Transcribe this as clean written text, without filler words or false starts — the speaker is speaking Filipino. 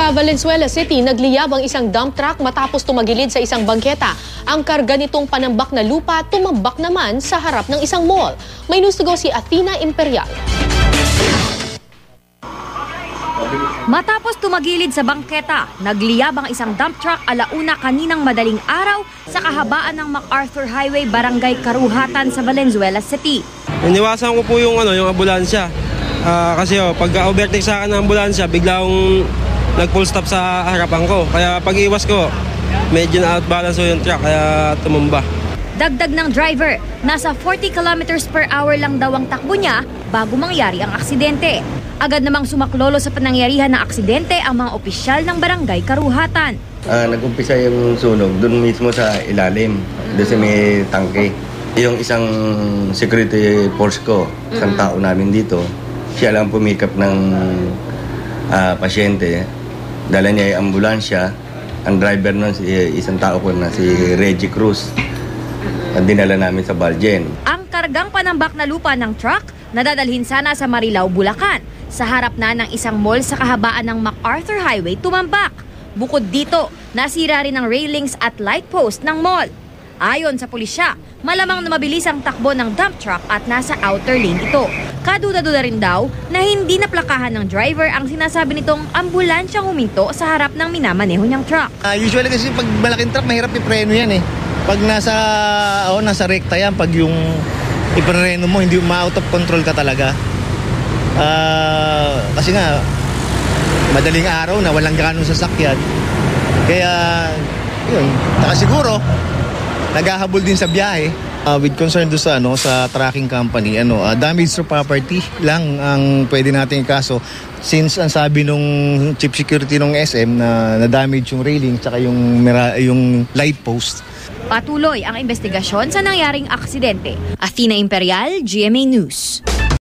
Sa Valenzuela City, nagliyab ang isang dump truck matapos tumagilid sa isang bangketa. Ang karga nitong panambak na lupa tumambak naman sa harap ng isang mall. May news to go si Athena Imperial. Matapos tumagilid sa bangketa, nagliyab ang isang dump truck alauna kaninang madaling araw sa kahabaan ng MacArthur Highway, Barangay Karuhatan sa Valenzuela City. Iniwasan ko po yung ambulansya. Kasi pag-overtake sa akin ng ambulansya, biglang nag-full stop sa harapan ko. Kaya pag-iwas ko, medyo na-outbalance yung truck, kaya tumumba. Dagdag ng driver, nasa 40 kilometers per hour lang daw ang takbo niya bago mangyari ang aksidente. Agad namang sumaklolo sa panangyarihan ng aksidente ang mga opisyal ng Barangay Karuhatan. Nag-umpisa yung sunog doon mismo sa ilalim, doon sa may tangke. Yung isang security force ko, isang tao namin dito, siya lang pumikap ng pasyente. Dala niya yung ambulansya. Ang driver nun, isang tao ko na si Reggie Cruz. At dinala namin sa Baljen. Ang kargang panambak na lupa ng truck nadadalhin sana sa Marilao, Bulacan. Sa harap na ng isang mall sa kahabaan ng MacArthur Highway tumambak. Bukod dito, nasira rin ang railings at light post ng mall. Ayon sa pulisya, malamang na mabilis ang takbo ng dump truck at nasa outer lane ito. Kaduda-duda rin daw na hindi naplakahan ng driver ang sinasabi nitong ambulansyang huminto sa harap ng minamaneho niyang truck. Usually kasi pag malaking truck, mahirap ipreno yan eh. Pag nasa rekta yan, pag yung ipreno mo, hindi ma-out of control ka talaga. Kasi nga, madaling araw na walang ganong sasakyan. Kaya, yun, siguro, naghahabol din sa biyahe. With concern do sa tracking company, damage to property lang ang pwede nating ikaso since ang sabi nung chief security ng SM na damage yung railing tsaka yung light post. Patuloy ang investigasyon sa nangyaring aksidente. Athena Imperial, GMA News.